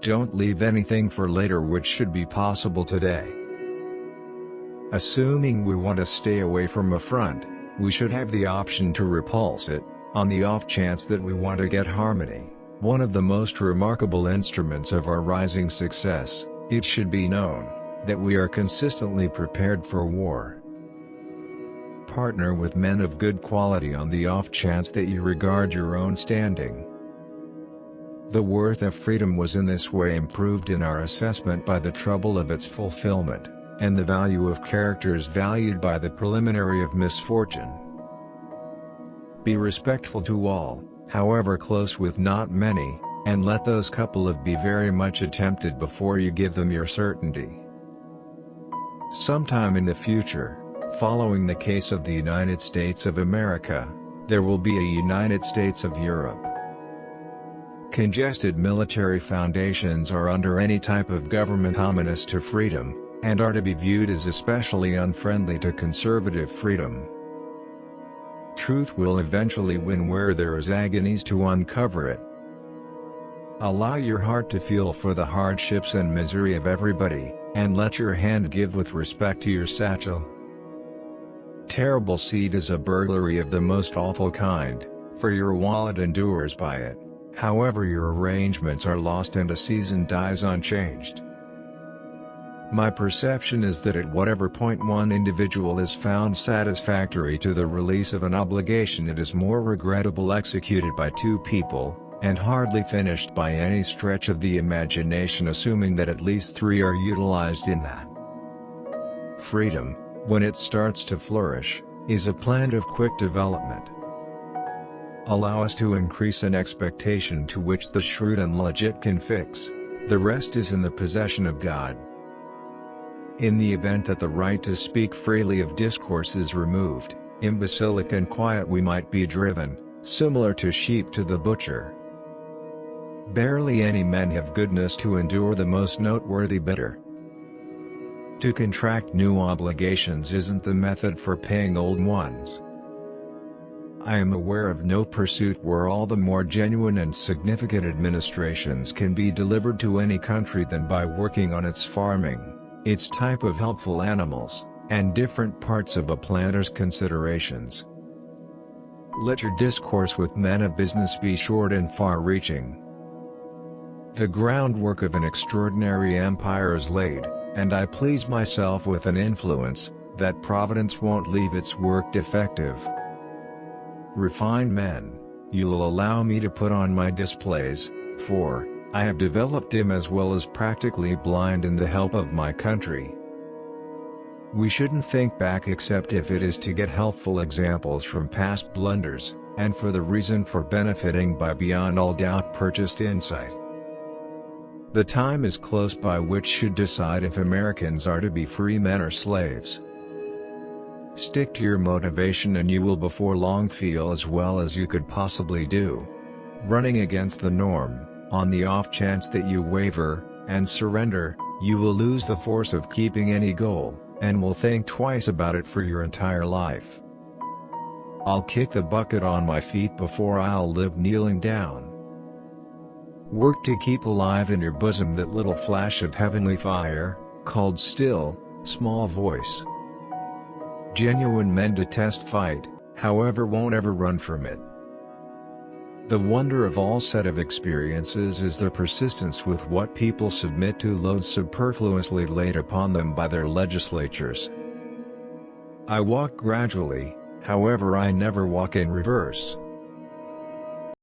Don't leave anything for later which should be possible today. Assuming we want to stay away from affront, we should have the option to repulse it, on the off chance that we want to get harmony, one of the most remarkable instruments of our rising success. It should be known that we are consistently prepared for war. Partner with men of good quality on the off chance that you regard your own standing. The worth of freedom was in this way improved in our assessment by the trouble of its fulfillment, and the value of characters valued by the preliminary of misfortune. Be respectful to all, however close with not many, and let those couple of be very much attempted before you give them your certainty. Sometime in the future, following the case of the United States of America, there will be a United States of Europe. Congested military foundations are under any type of government ominous to freedom, and are to be viewed as especially unfriendly to conservative freedom. Truth will eventually win where there is agonies to uncover it. Allow your heart to feel for the hardships and misery of everybody, and let your hand give with respect to your satchel. Terrible seed is a burglary of the most awful kind, for your wallet endures by it, however your arrangements are lost and a season dies unchanged. My perception is that at whatever point one individual is found satisfactory to the release of an obligation, it is more regrettably executed by two people, and hardly finished by any stretch of the imagination, assuming that at least three are utilized in that. Freedom, when it starts to flourish, is a plant of quick development. Allow us to increase an expectation to which the shrewd and legit can fix. The rest is in the possession of God. In the event that the right to speak freely of discourse is removed, imbecilic and quiet we might be driven, similar to sheep to the butcher. Barely any men have goodness to endure the most noteworthy bitter. To contract new obligations isn't the method for paying old ones. I am aware of no pursuit where all the more genuine and significant administrations can be delivered to any country than by working on its farming, its type of helpful animals, and different parts of a planter's considerations. Let your discourse with men of business be short and far-reaching. The groundwork of an extraordinary empire is laid, and I please myself with an influence that Providence won't leave its work defective. Refined men, you will allow me to put on my displays, for I have developed dim as well as practically blind in the help of my country. We shouldn't think back except if it is to get helpful examples from past blunders, and for the reason for benefiting by beyond all doubt purchased insight. The time is close by which should decide if Americans are to be free men or slaves. Stick to your motivation and you will before long feel as well as you could possibly do. Running against the norm, on the off chance that you waver, and surrender, you will lose the force of keeping any goal, and will think twice about it for your entire life. I'll kick the bucket on my feet before I'll live kneeling down. Work to keep alive in your bosom that little flash of heavenly fire, called still, small voice. Genuine men detest fight, however won't ever run from it. The wonder of all set of experiences is their persistence with what people submit to loads superfluously laid upon them by their legislatures. I walk gradually, however I never walk in reverse.